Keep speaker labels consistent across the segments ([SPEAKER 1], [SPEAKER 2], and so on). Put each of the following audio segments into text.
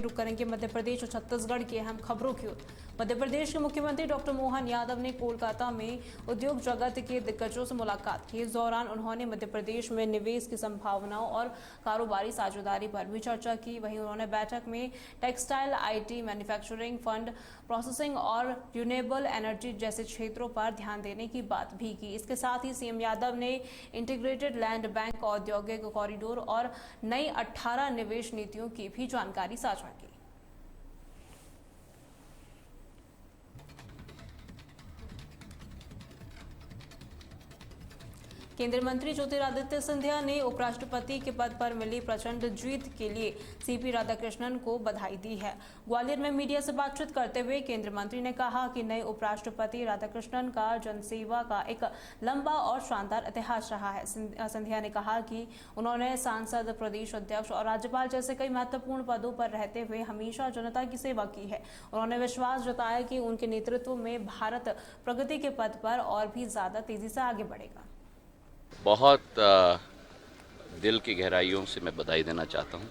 [SPEAKER 1] रुक करेंगे मध्य प्रदेश और छत्तीसगढ़ की अहम खबरों की ओर। मध्य प्रदेश के मुख्यमंत्री डॉक्टर मोहन यादव ने कोलकाता में उद्योग जगत के दिग्गजों से मुलाकात की। इस दौरान उन्होंने मध्य प्रदेश में निवेश की संभावनाओं और कारोबारी साझेदारी पर भी चर्चा की। वहीं उन्होंने बैठक में textile, IT, manufacturing, fund processing और रिन्यूएबल एनर्जी जैसे क्षेत्रों पर ध्यान देने की बात भी की। इसके साथ ही सीएम यादव ने इंटीग्रेटेड लैंड बैंक, औद्योगिक कॉरिडोर और नई 18 निवेश नीतियों की भी जानकारी साझा की। केंद्रीय मंत्री ज्योतिरादित्य सिंधिया ने उपराष्ट्रपति के पद पर मिली प्रचंड जीत के लिए सीपी राधाकृष्णन को बधाई दी है। ग्वालियर में मीडिया से बातचीत करते हुए केंद्रीय मंत्री ने कहा कि नए उपराष्ट्रपति राधाकृष्णन का जनसेवा का एक लंबा और शानदार इतिहास रहा है। सिंधिया ने कहा कि उन्होंने सांसद, प्रदेश अध्यक्ष और राज्यपाल जैसे कई महत्वपूर्ण पदों पर रहते हुए हमेशा जनता की सेवा की है। उन्होंने विश्वास जताया कि उनके नेतृत्व में भारत प्रगति के पथ पर और भी ज्यादा तेजी से आगे बढ़ेगा।
[SPEAKER 2] बहुत दिल की गहराइयों से मैं बधाई देना चाहता हूं।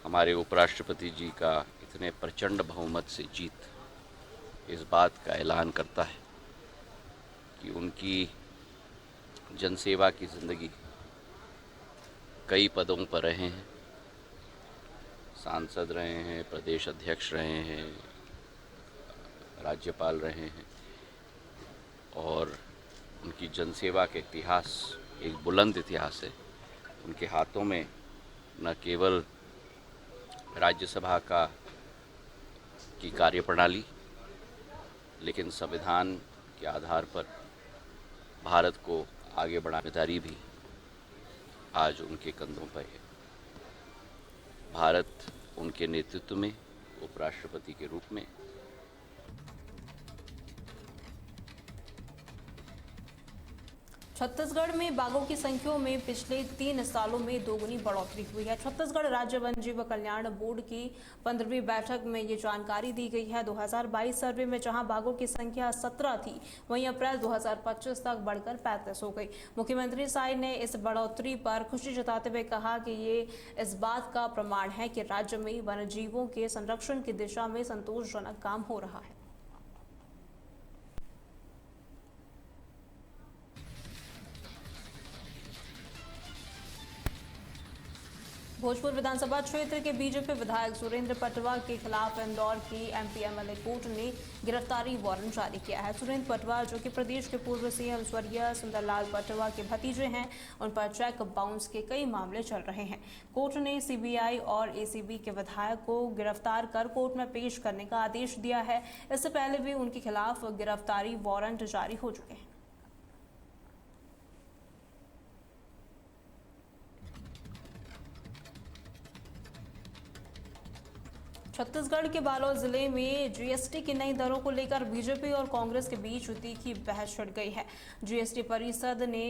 [SPEAKER 2] हमारे उपराष्ट्रपति जी का इतने प्रचंड बहुमत से जीत इस बात का ऐलान करता है कि उनकी जनसेवा की ज़िंदगी कई पदों पर रहे हैं। सांसद रहे हैं, प्रदेश अध्यक्ष रहे हैं, राज्यपाल रहे हैं और उनकी जनसेवा के इतिहास एक बुलंद इतिहास है। उनके हाथों में न केवल राज्यसभा की कार्यप्रणाली, लेकिन संविधान के आधार पर भारत को आगे बढ़ाने की जिम्मेदारी भी आज उनके कंधों पर है। भारत उनके नेतृत्व में उपराष्ट्रपति के रूप में
[SPEAKER 1] छत्तीसगढ़ में बाघों की संख्या में पिछले 3 सालों में दोगुनी बढ़ोतरी हुई है। छत्तीसगढ़ राज्य वन जीव कल्याण बोर्ड की 15वीं बैठक में ये जानकारी दी गई है। 2022 सर्वे में जहां बाघों की संख्या 17 थी, वहीं अप्रैल 2025 तक बढ़कर 35 हो गई। मुख्यमंत्री साय ने इस बढ़ोतरी पर खुशी जताते हुए कहा कि ये इस बात का प्रमाण है कि राज्य में वन जीवों के संरक्षण की दिशा में संतोषजनक काम हो रहा है। भोजपुर विधानसभा क्षेत्र के बीजेपी विधायक सुरेंद्र पटवा के खिलाफ इंदौर की एमपी एमएलए कोर्ट ने गिरफ्तारी वारंट जारी किया है। सुरेंद्र पटवा, जो कि प्रदेश के पूर्व सीएम स्वर्गीय सुंदरलाल पटवा के भतीजे हैं, उन पर चेक बाउंस के कई मामले चल रहे हैं। कोर्ट ने सीबीआई और एसीबी के विधायक को गिरफ्तार कर कोर्ट में पेश करने का आदेश दिया है। इससे पहले भी उनके खिलाफ गिरफ्तारी वारंट जारी हो चुके हैं। छत्तीसगढ़ के बालोद जिले में जीएसटी की नई दरों को लेकर बीजेपी और कांग्रेस के बीच तीखी बहस छिड़ गई है। जीएसटी परिषद ने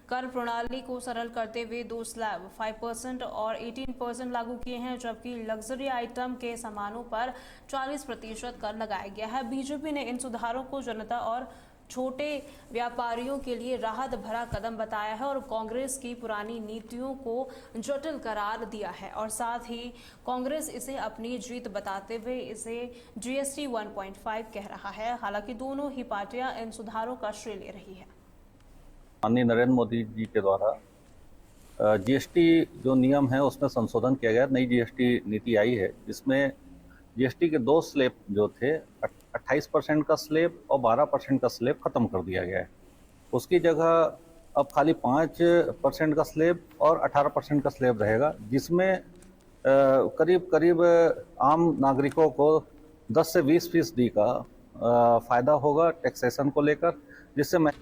[SPEAKER 1] कर प्रणाली को सरल करते हुए 2 स्लैब 5% और 18% लागू किए हैं, जबकि लग्जरी आइटम के सामानों पर 40% कर लगाया गया है। बीजेपी ने इन सुधारों को जनता और छोटे व्यापारियों के लिए राहत भरा कदम बताया है और कांग्रेस की पुरानी नीतियों को जटिल करार दिया है और साथ ही कांग्रेस इसे अपनी जीत बताते हुए इसे जीएसटी 1.5 कह रहा है। हालांकि दोनों ही पार्टियां इन सुधारों का श्रेय ले रही है।
[SPEAKER 3] माननीय नरेंद्र मोदी जी के द्वारा जीएसटी जो नियम है उसमें संशोधन किया गया। नई जीएसटी नीति आई है जिसमें जीएसटी के 2 स्लैब जो थे 28% का स्लैब और 12% का स्लैब खत्म कर दिया गया है। उसकी जगह अब खाली 5% का स्लैब और 18% का स्लैब रहेगा, जिसमें करीब करीब आम नागरिकों को 10 से 20% का फायदा होगा टैक्सेशन को लेकर, जिससे मैं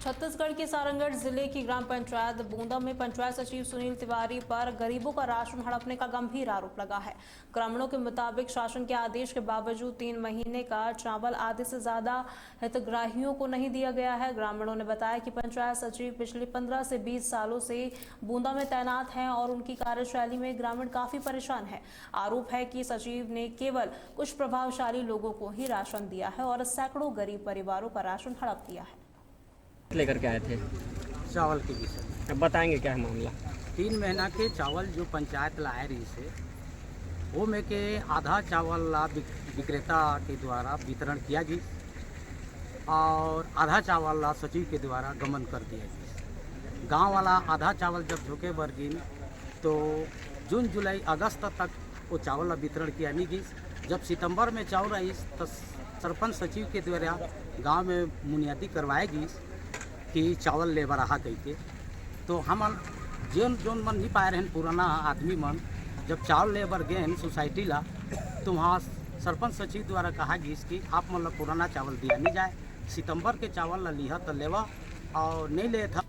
[SPEAKER 1] छत्तीसगढ़ के सारंगढ़ जिले की ग्राम पंचायत बूंदा में पंचायत सचिव सुनील तिवारी पर गरीबों का राशन हड़पने का गंभीर आरोप लगा है। ग्रामीणों के मुताबिक शासन के आदेश के बावजूद 3 महीने का चावल आधे से ज्यादा हितग्राहियों को नहीं दिया गया है। ग्रामीणों ने बताया कि पंचायत सचिव पिछले 15 से 20 सालों से बूंदा में तैनात हैं और उनकी कार्यशैली में ग्रामीण काफी परेशान है। आरोप है कि सचिव ने केवल कुछ प्रभावशाली लोगों को ही राशन दिया है और सैकड़ों गरीब परिवारों का राशन हड़प दिया है।
[SPEAKER 4] लेकर के आए थे चावल के विषय में।
[SPEAKER 5] अब बताएंगे क्या है मामला।
[SPEAKER 4] 3 महीना के चावल जो पंचायत लाए रही से वो में के आधा चावल ला विक्रेता के द्वारा वितरण किया गई और आधा चावल ला सचिव के द्वारा गमन कर दिया गया। गांव वाला आधा चावल जब झोंके बर गिन तो जून जुलाई अगस्त तक वो चावल ला वितरण किया नहीं गई। जब सितंबर में चावल आई तो सरपंच सचिव के द्वारा गांव में बुनियादी करवाए गई कि चावल लेबर रहा कह के। तो हम जोन जोन मन नहीं पाए रहे पुराना आदमी मन जब चावल लेबर गए सोसाइटी ला तो वहाँ सरपंच सचिव द्वारा कहा गई कि आप मतलब पुराना चावल दिया नहीं जाए, सितंबर के चावल ला लिहा तो लेवा और नहीं ले था।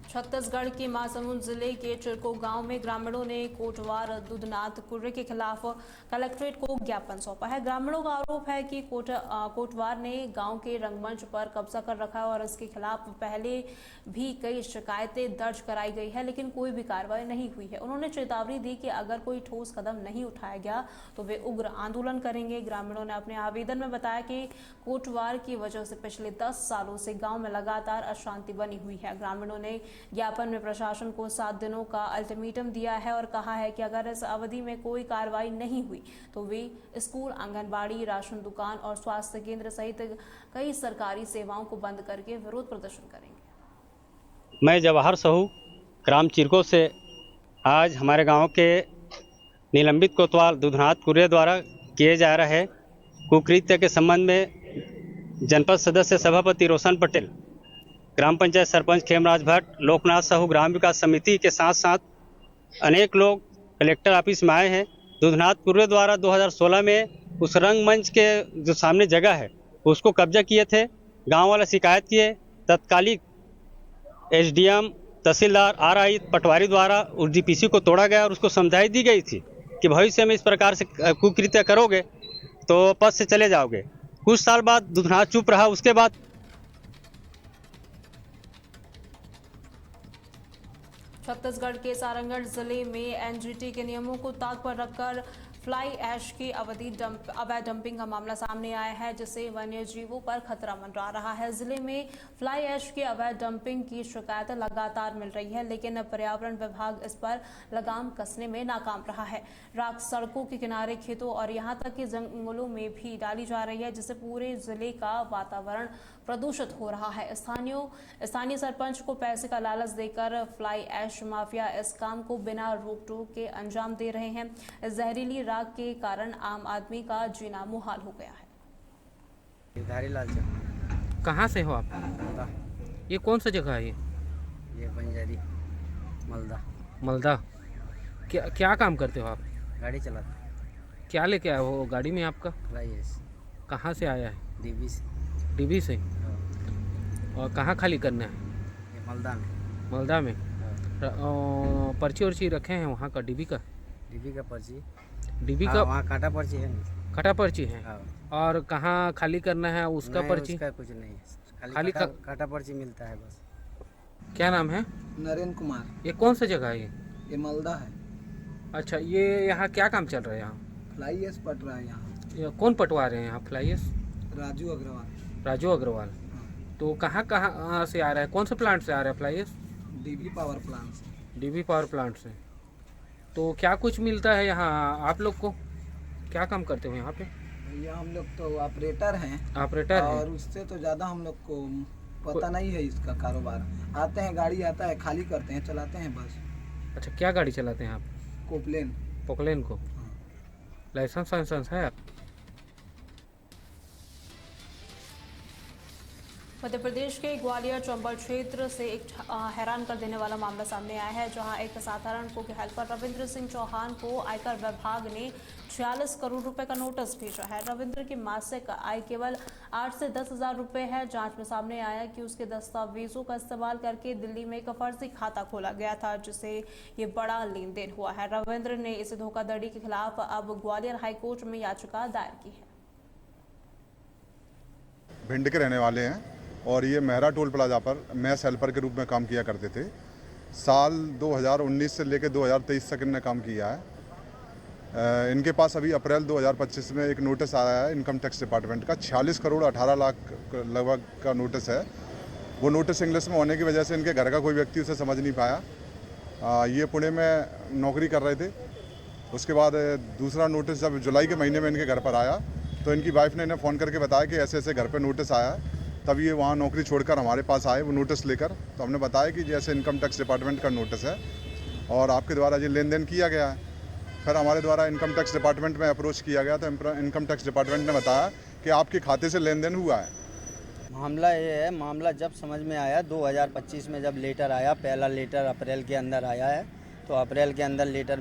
[SPEAKER 1] छत्तीसगढ़ के महासमुंद जिले के चिरको गांव में ग्रामीणों ने कोटवार दुधनाथ कुर्रे के खिलाफ कलेक्ट्रेट को ज्ञापन सौंपा है। ग्रामीणों का आरोप है कि कोटवार ने गांव के रंगमंच पर कब्जा कर रखा है और इसके खिलाफ पहले भी कई शिकायतें दर्ज कराई गई है, लेकिन कोई भी कार्रवाई नहीं हुई है। उन्होंने चेतावनी दी कि अगर कोई ठोस कदम नहीं उठाया गया तो वे उग्र आंदोलन करेंगे। ग्रामीणों ने अपने आवेदन में बताया कि कोटवार की वजह से पिछले 10 सालों से गाँव में लगातार अशांति बनी हुई है। ग्रामीणों ने ज्ञापन में प्रशासन को 7 दिनों का अल्टीमेटम दिया है और कहा है कि अगर इस अवधि में कोई कार्रवाई नहीं हुई तो वे स्कूल, आंगनबाड़ी, राशन दुकान और स्वास्थ्य केंद्र सहित कई सरकारी सेवाओं को बंद करके विरोध प्रदर्शन करेंगे।
[SPEAKER 5] मैं जवाहर साहू ग्राम चिरको से आज हमारे गांव के निलंबित कोतवाल दुधनाथ कुर्रे द्वारा किए जा रहे कुकृत्य के संबंध में जनपद सदस्य सभापति रोशन पटेल, ग्राम पंचायत सरपंच खेमराज भट्ट, लोकनाथ साहू ग्राम विकास समिति के साथ साथ अनेक लोग कलेक्टर ऑफिस में आए हैं। दुधनाथ कुर्रे द्वारा 2016 में उस रंगमंच के जो सामने जगह है उसको कब्जा किए थे। गांव वाले शिकायत किए, तत्कालिक एसडीएम, तहसीलदार, आरआई पटवारी द्वारा उस डीपीसी को तोड़ा गया और उसको समझाई दी गई थी कि भविष्य में इस प्रकार से कुकृत्य करोगे तो पद से चले जाओगे। कुछ साल बाद दुधनाथ चुप रहा। उसके बाद
[SPEAKER 1] छत्तीसगढ़ के सारंगढ़ जिले में एनजीटी के नियमों को ताक पर रखकर फ्लाई ऐश की अवैध डंपिंग का मामला सामने आया है, जिससे वन्य जीवों पर खतरा मंडरा रहा है। जिले में फ्लाई ऐश की अवैध डंपिंग की शिकायतें लगातार मिल रही है, लेकिन पर्यावरण विभाग इस पर लगाम कसने में नाकाम रहा है। राख सड़कों के किनारे, खेतों और यहां तक कि जंगलों में भी डाली जा रही है, जिससे पूरे जिले का वातावरण प्रदूषित हो रहा है। स्थानीय सरपंच को पैसे का लालच देकर फ्लाई ऐश माफिया इस काम को बिना रोक टोक के अंजाम दे रहे हैं। इस जहरीली राख के कारण आम आदमी का जीना मुहाल हो गया है।
[SPEAKER 4] धारीलाल चक।
[SPEAKER 5] कहाँ से हो आप?
[SPEAKER 4] मलदा।
[SPEAKER 5] ये कौन सा जगह है?
[SPEAKER 4] ये बंजारी मलदा।
[SPEAKER 5] मलदा। क्या काम करते हो आप?
[SPEAKER 4] गाड़ी चलाते।
[SPEAKER 5] क्या लेके आए हो गाड़ी में आपका?
[SPEAKER 4] Fly ash.
[SPEAKER 5] कहाँ से आया है?
[SPEAKER 4] डीबी से।
[SPEAKER 5] डीबी से। और कहाँ खाली करना है?
[SPEAKER 4] ये मलदा में।
[SPEAKER 5] मलदा में। पर्ची वर्ची रखे हैं वहाँ का? डीबी का?
[SPEAKER 4] डीबी का पर्ची।
[SPEAKER 5] डीबी का
[SPEAKER 4] वहाँ काटा पर्ची है।
[SPEAKER 5] कटा पर्ची है।
[SPEAKER 4] हाँ।
[SPEAKER 5] और कहाँ खाली करना है उसका पर्ची?
[SPEAKER 4] उसका कुछ नहीं है,
[SPEAKER 5] खाली
[SPEAKER 4] काटा पर्ची मिलता है बस।
[SPEAKER 5] क्या नाम है?
[SPEAKER 4] नरेंद्र कुमार।
[SPEAKER 5] ये कौन सा जगह है
[SPEAKER 4] ये मलदा है।
[SPEAKER 5] अच्छा, ये यहाँ क्या काम चल रहा है? यहाँ
[SPEAKER 4] फ्लाई ऐश पट रहा है। यहाँ
[SPEAKER 5] कौन पटवा रहे हैं यहाँ फ्लाई ऐश?
[SPEAKER 4] राजू अग्रवाल।
[SPEAKER 5] राजू अग्रवाल। तो कहाँ से आ रहा है? कौन से प्लांट से आ रहा है fly ash?
[SPEAKER 4] DB power plant से।
[SPEAKER 5] डीबी पावर प्लांट से। तो क्या कुछ मिलता है यहाँ आप लोग को? क्या काम करते हो यहाँ पे?
[SPEAKER 4] भैया हम लोग तो ऑपरेटर हैं।
[SPEAKER 5] ऑपरेटर हैं?
[SPEAKER 4] और उससे तो ज़्यादा हम लोग को पता नहीं है इसका कारोबार। आते हैं, गाड़ी आता है, खाली करते हैं, चलाते हैं बस।
[SPEAKER 5] अच्छा, क्या गाड़ी चलाते हैं आप?
[SPEAKER 4] कोपलेन।
[SPEAKER 5] पोकलेन को। लाइसेंस है आप?
[SPEAKER 1] मध्य प्रदेश के ग्वालियर चंबल क्षेत्र से एक हैरान कर देने वाला मामला सामने आया है, जहां एक साधारण कुक हेल्पर रविंद्र सिंह चौहान को आयकर विभाग ने 46 करोड़ रुपए का नोटिस भेजा है। रविंद्र की मासिक आय केवल 8 से 10 हजार रुपए है। जांच में सामने आया कि उसके दस्तावेजों का इस्तेमाल करके दिल्ली में एक फर्जी खाता खोला गया था, जिससे ये बड़ा लेन देन हुआ है। रविंद्र ने इस धोखाधड़ी के खिलाफ अब ग्वालियर हाईकोर्ट में याचिका दायर की है।
[SPEAKER 6] भिंड के रहने वाले हैं और ये मेहरा टोल प्लाजा पर मैस हेल्पर के रूप में काम किया करते थे। साल 2019 से लेकर 2023 तक इनने काम किया है। इनके पास अभी अप्रैल 2025 में एक नोटिस आया है इनकम टैक्स डिपार्टमेंट का, 46 करोड़ 18 लाख लगभग का नोटिस है। वो नोटिस इंग्लिश में होने की वजह से इनके घर का कोई व्यक्ति उसे समझ नहीं पाया। ये पुणे में नौकरी कर रहे थे। उसके बाद दूसरा नोटिस जब जुलाई के महीने में इनके घर पर आया तो इनकी वाइफ ने इन्हें फ़ोन करके बताया कि ऐसे ऐसे घर पर नोटिस आया है। तब ये वहाँ नौकरी छोड़कर हमारे पास आए वो नोटिस लेकर। तो हमने बताया कि जैसे इनकम टैक्स डिपार्टमेंट का नोटिस है और आपके द्वारा ये लेन देन किया गया है। फिर हमारे द्वारा इनकम टैक्स डिपार्टमेंट में अप्रोच किया गया तो इनकम टैक्स डिपार्टमेंट ने बताया कि आपके खाते से लेन देन हुआ है।
[SPEAKER 7] मामला ये है, मामला जब समझ में आया 2025 में जब लेटर आया, पहला लेटर अप्रैल के अंदर आया है। तो अप्रैल के अंदर लेटर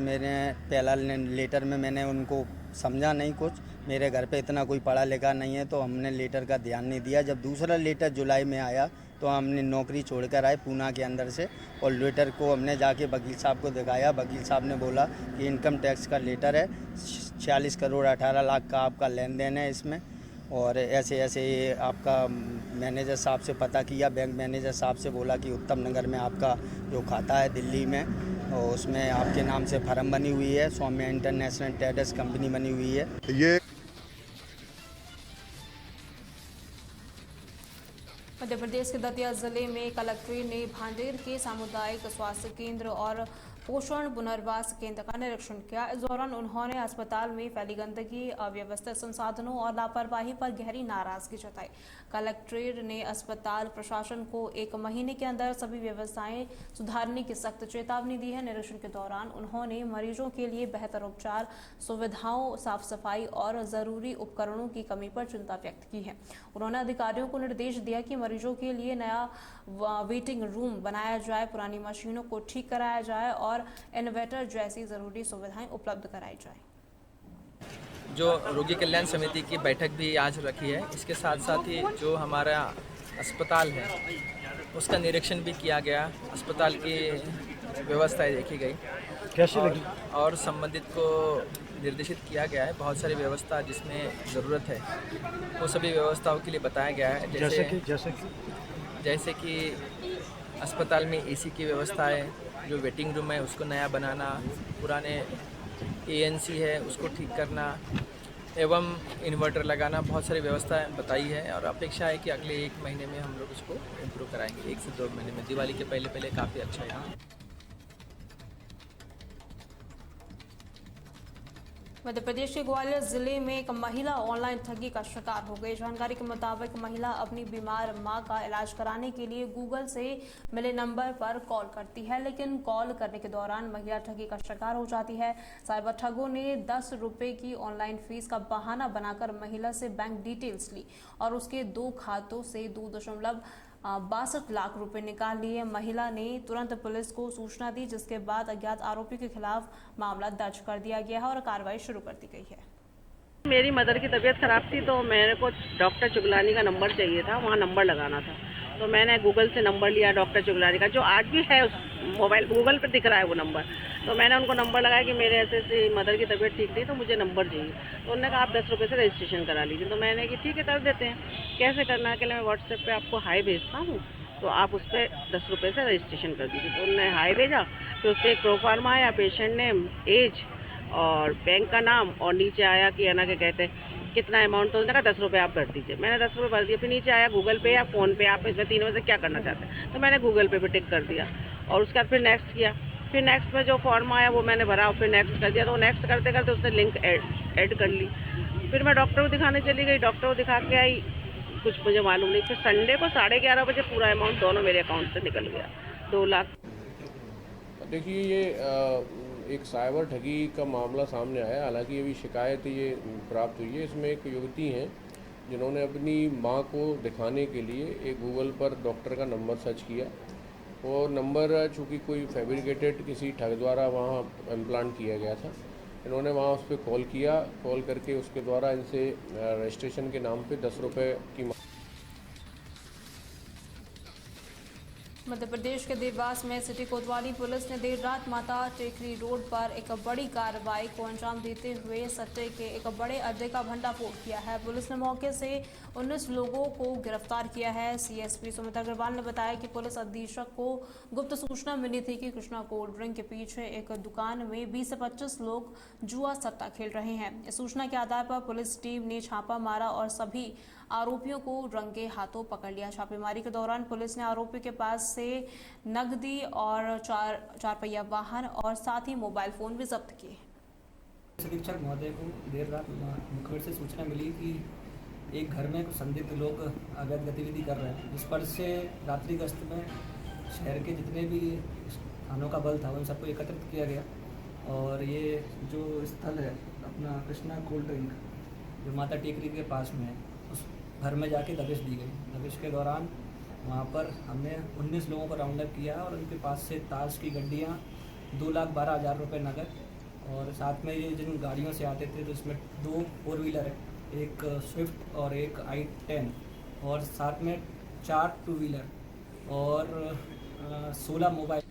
[SPEAKER 7] पहला लेटर में मैंने उनको समझा नहीं कुछ, मेरे घर पे इतना कोई पढ़ा लिखा नहीं है तो हमने लेटर का ध्यान नहीं दिया। जब दूसरा लेटर जुलाई में आया तो हमने नौकरी छोड़कर आए पूना के अंदर से, और लेटर को हमने जाके वकील साहब को दिखाया। वकील साहब ने बोला कि इनकम टैक्स का लेटर है, 46 करोड़ 18 लाख का आपका लेन देन है इसमें, और ऐसे ऐसे ये आपका मैनेजर साहब से पता किया, बैंक मैनेजर साहब से बोला कि उत्तम नगर में आपका जो खाता है दिल्ली में, और उसमें आपके नाम से फर्म बनी हुई है, सौम्या इंटरनेशनल ट्रेडर्स कंपनी बनी हुई है।
[SPEAKER 6] ये
[SPEAKER 1] मध्य प्रदेश के दतिया जिले में कलेक्ट्रेट ने भांडेर के सामुदायिक स्वास्थ्य केंद्र और पोषण पुनर्वास केंद्र का निरीक्षण किया। इस दौरान उन्होंने अस्पताल में फैली गंदगी, अव्यवस्थित संसाधनों और लापरवाही पर गहरी नाराजगी जताई। कलेक्ट्रेट ने अस्पताल प्रशासन को 1 महीने के अंदर सभी व्यवस्थाएं सुधारने की सख्त चेतावनी दी है। निरीक्षण के दौरान उन्होंने मरीजों के लिए बेहतर उपचार सुविधाओं, साफ सफाई और जरूरी उपकरणों की कमी पर चिंता व्यक्त की है। उन्होंने अधिकारियों को निर्देश दिया कि मरीजों के लिए नया वेटिंग रूम बनाया जाए, पुरानी मशीनों को ठीक कराया जाए और इन्वर्टर जैसी जरूरी सुविधाएं उपलब्ध कराई जाए।
[SPEAKER 8] जो रोगी कल्याण समिति की बैठक भी आज रखी है, इसके साथ साथ ही जो हमारा अस्पताल है उसका निरीक्षण भी किया गया, अस्पताल की व्यवस्थाएं देखी गई,
[SPEAKER 9] कैसी लगी
[SPEAKER 8] और संबंधित को निर्देशित किया गया है। बहुत सारी व्यवस्था जिसमें ज़रूरत है वो सभी व्यवस्थाओं के लिए बताया गया है। जैसे कि अस्पताल में एसी की व्यवस्था है, जो वेटिंग रूम है उसको नया बनाना, पुराने एएनसी है उसको ठीक करना एवं इन्वर्टर लगाना, बहुत सारी व्यवस्थाएं बताई है। और अपेक्षा है कि अगले 1 महीने में हम लोग इसको इम्प्रूव कराएंगे। 1 से 2 महीने में, दिवाली के पहले काफ़ी अच्छा है।
[SPEAKER 1] मध्य प्रदेश के ग्वालियर जिले में एक महिला ऑनलाइन ठगी का शिकार हो गई। जानकारी के मुताबिक महिला अपनी बीमार मां का इलाज कराने के लिए गूगल से मिले नंबर पर कॉल करती है, लेकिन कॉल करने के दौरान महिला ठगी का शिकार हो जाती है। साइबर ठगों ने 10 रुपए की ऑनलाइन फीस का बहाना बनाकर महिला से बैंक डिटेल्स ली और उसके 2 खातों से 2.62 लाख रुपए निकाल लिए। महिला ने तुरंत पुलिस को सूचना दी, जिसके बाद अज्ञात आरोपी के खिलाफ मामला दर्ज कर दिया गया है और कार्रवाई शुरू कर दी गई है।
[SPEAKER 10] मेरी मदर की तबीयत खराब थी तो मेरे को डॉक्टर चुगलानी का नंबर चाहिए था, वहाँ नंबर लगाना था। तो मैंने गूगल से नंबर लिया डॉक्टर चुगलानी का, जो आज भी है उस मोबाइल गूगल पर दिख रहा है वो नंबर। तो मैंने उनको नंबर लगाया कि मेरे ऐसे ऐसे मदर की तबीयत ठीक नहीं तो मुझे नंबर चाहिए। तो उन्होंने कहा आप 10 रुपये से रजिस्ट्रेशन करा लीजिए। तो मैंने कि ठीक है कर देते हैं। कैसे करना है, कि मैं व्हाट्सएप पे आपको हाई भेजता हूँ, तो आप उस पर 10 रुपये से रजिस्ट्रेशन कर दीजिए। तो उन्होंने हाई भेजा, तो उससे एक प्रोफार्मा आया, पेशेंट नेम, एज और बैंक का नाम, और नीचे आया कि है ना क्या कहते हैं कितना अमाउंट, तो उसने कहा 10 रुपये आप भर दीजिए। मैंने 10 रुपये भर दिए। फिर नीचे आया गूगल पे या फ़ोन पे, आप इसमें तीनों में से क्या करना चाहते हैं। तो मैंने गूगल पे टिक कर दिया और उसके बाद फिर नेक्स्ट किया। फिर नेक्स्ट में जो फॉर्म आया वो मैंने भरा और फिर नेक्स्ट कर दिया। तो नेक्स्ट करते करते उसने लिंक ऐड कर ली। फिर मैं डॉक्टर को दिखाने चली गई, डॉक्टर को दिखा के आई, कुछ मुझे मालूम नहीं। फिर संडे को 11:30 बजे पूरा अमाउंट दोनों मेरे अकाउंट से निकल गया, 2 लाख।
[SPEAKER 11] देखिए ये एक साइबर ठगी का मामला सामने आया। हालांकि ये भी शिकायत ये प्राप्त हुई है। इसमें एक युवती हैं जिन्होंने अपनी मां को दिखाने के लिए एक गूगल पर डॉक्टर का नंबर सर्च किया और नंबर चूँकि कोई फैब्रिकेटेड किसी ठग द्वारा वहाँ इम्प्लांट किया गया था। इन्होंने वहाँ उस पर कॉल किया, कॉल करके उसके द्वारा इनसे रजिस्ट्रेशन के नाम पे 10 रुपये की
[SPEAKER 1] मध्य प्रदेश के देवास में सिटी कोतवाली पुलिस ने देर रात माता टेकरी रोड पर एक बड़ी कार्रवाई को अंजाम देते हुए सट्टे के एक बड़े अड्डे का भंडाफोड़ किया है। पुलिस ने मौके से 19 लोगों को गिरफ्तार किया है। सीएसपी सुमित अग्रवाल ने बताया कि पुलिस अधीक्षक को गुप्त सूचना मिली थी कि कृष्णा कोल्ड ड्रिंक के पीछे एक दुकान में 20 से 25 लोग जुआ सट्टा खेल रहे हैं। इस सूचना के आधार पर पुलिस टीम ने छापा मारा और सभी आरोपियों को रंगे हाथों पकड़ लिया। छापेमारी के दौरान पुलिस ने आरोपियों के पास से नकदी और चार पहिया वाहन और साथ ही मोबाइल फोन भी जब्त किए।
[SPEAKER 9] अधीक्षक महोदय को देर रात मुखबिर से सूचना मिली कि एक घर में कुछ संदिग्ध लोग अवैध गतिविधि कर रहे हैं। इस पर से रात्रि गश्त में शहर के जितने भी थानों का बल था उन सबको एकत्रित किया गया और ये जो स्थल है अपना कृष्णा कोल्ड ड्रिंक जो माता टेकरी के पास में है उस घर में जाके दबिश दी गई। दबिश के दौरान वहाँ पर हमने 19 लोगों को राउंड अप किया और उनके पास से ताश की गड्डियाँ 2,12,000 रुपये नकद और साथ में ये जिन गाड़ियों से आते थे तो इसमें 2 4 व्हीलर है, एक स्विफ्ट और एक i10 और साथ में 4 2 व्हीलर और 16 मोबाइल।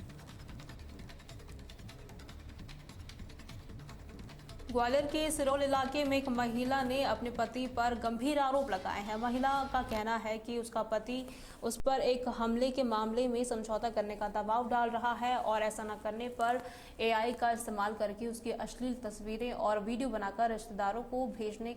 [SPEAKER 1] ग्वालियर के सिरोल इलाके में एक महिला ने अपने पति पर गंभीर आरोप लगाए हैं। महिला का कहना है कि उसका पति उस पर एक हमले के मामले में समझौता करने का दबाव डाल रहा है और ऐसा न करने पर एआई का इस्तेमाल करके उसकी अश्लील तस्वीरें और वीडियो बनाकर रिश्तेदारों को भेजने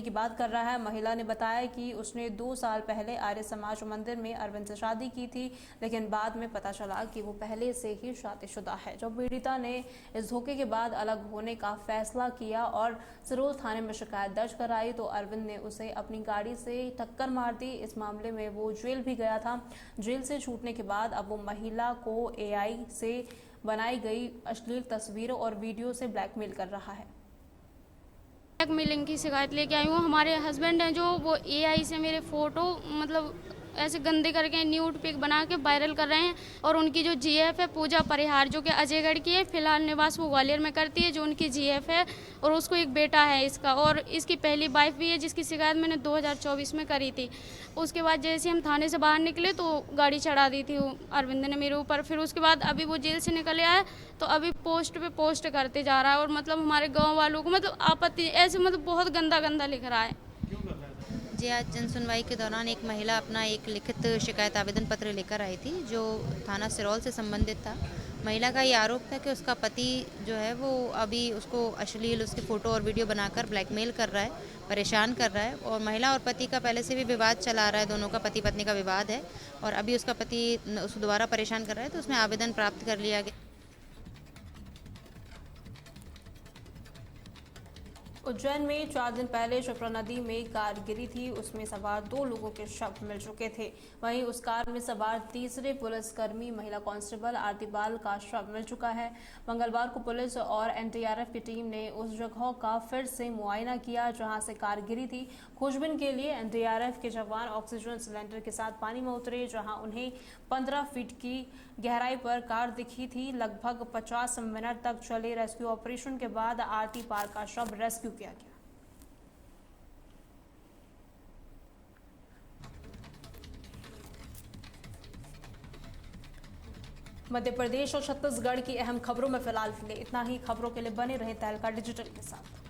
[SPEAKER 1] की बात कर रहा है। महिला ने बताया कि उसने 2 साल पहले आर्य समाज मंदिर में अरविंद से शादी की थी, लेकिन बाद में पता चला कि वो पहले से ही शादीशुदा है। जब पीड़िता ने इस धोखे के बाद अलग होने का फैसला किया और सिरोल थाने में शिकायत दर्ज कराई तो अरविंद ने उसे अपनी गाड़ी से टक्कर मार दी। इस मामले में वो जेल भी गया था। जेल से छूटने के बाद अब वो महिला को एआई से बनाई गई अश्लील तस्वीरों और वीडियो से ब्लैकमेल कर रहा है।
[SPEAKER 12] ब्लैकमेलिंग की शिकायत लेके आई हूँ। हमारे हस्बैंड हैं जो वो एआई से मेरे फोटो मतलब ऐसे गंदे करके न्यूड पिक बना के वायरल कर रहे हैं और उनकी जो जीएफ है पूजा परिहार जो कि अजयगढ़ की है, फिलहाल निवास वो ग्वालियर में करती है, जो उनकी जीएफ है और उसको एक बेटा है इसका और इसकी पहली वाइफ भी है जिसकी शिकायत मैंने 2024 में करी थी। उसके बाद जैसे हम थाने से बाहर निकले तो गाड़ी चढ़ा दी थी अरविंद ने मेरे ऊपर। फिर उसके बाद अभी वो जेल से निकल आया तो अभी पोस्ट पे पोस्ट करते जा रहा है और मतलब हमारे गाँव वालों को मतलब आपत्ति ऐसे मतलब बहुत गंदा गंदा लिख रहा है।
[SPEAKER 13] जी आज जन सुनवाई के दौरान एक महिला अपना एक लिखित शिकायत आवेदन पत्र लेकर आई थी जो थाना सिरौल से संबंधित था। महिला का ये आरोप था कि उसका पति जो है वो अभी उसको अश्लील उसके फ़ोटो और वीडियो बनाकर ब्लैकमेल कर रहा है, परेशान कर रहा है और महिला और पति का पहले से भी विवाद चला रहा है, दोनों का पति पत्नी का विवाद है और अभी उसका पति उसको दोबारा परेशान कर रहा है तो उसमें आवेदन प्राप्त कर लिया गया।
[SPEAKER 1] उज्जैन में 4 दिन पहले क्षिप्रा नदी में कार गिरी थी, उसमें सवार 2 लोगों के शव मिल चुके थे। वहीं उस कार में सवार तीसरे पुलिसकर्मी महिला कांस्टेबल आरती बाल का शव मिल चुका है। मंगलवार को पुलिस और एनडीआरएफ की टीम ने उस जगह का फिर से मुआयना किया जहां से कार गिरी थी। खोजबीन के लिए एनडीआरएफ के जवान ऑक्सीजन सिलेंडर के साथ पानी में उतरे जहां उन्हें 15 फीट की गहराई पर कार दिखी थी। लगभग 50 मिनट तक चले रेस्क्यू ऑपरेशन के बाद आरती पाल का शव रेस्क्यू किया गया। मध्य प्रदेश और छत्तीसगढ़ की अहम खबरों में फिलहाल इतना ही। खबरों के लिए बने रहें तहलका डिजिटल के साथ।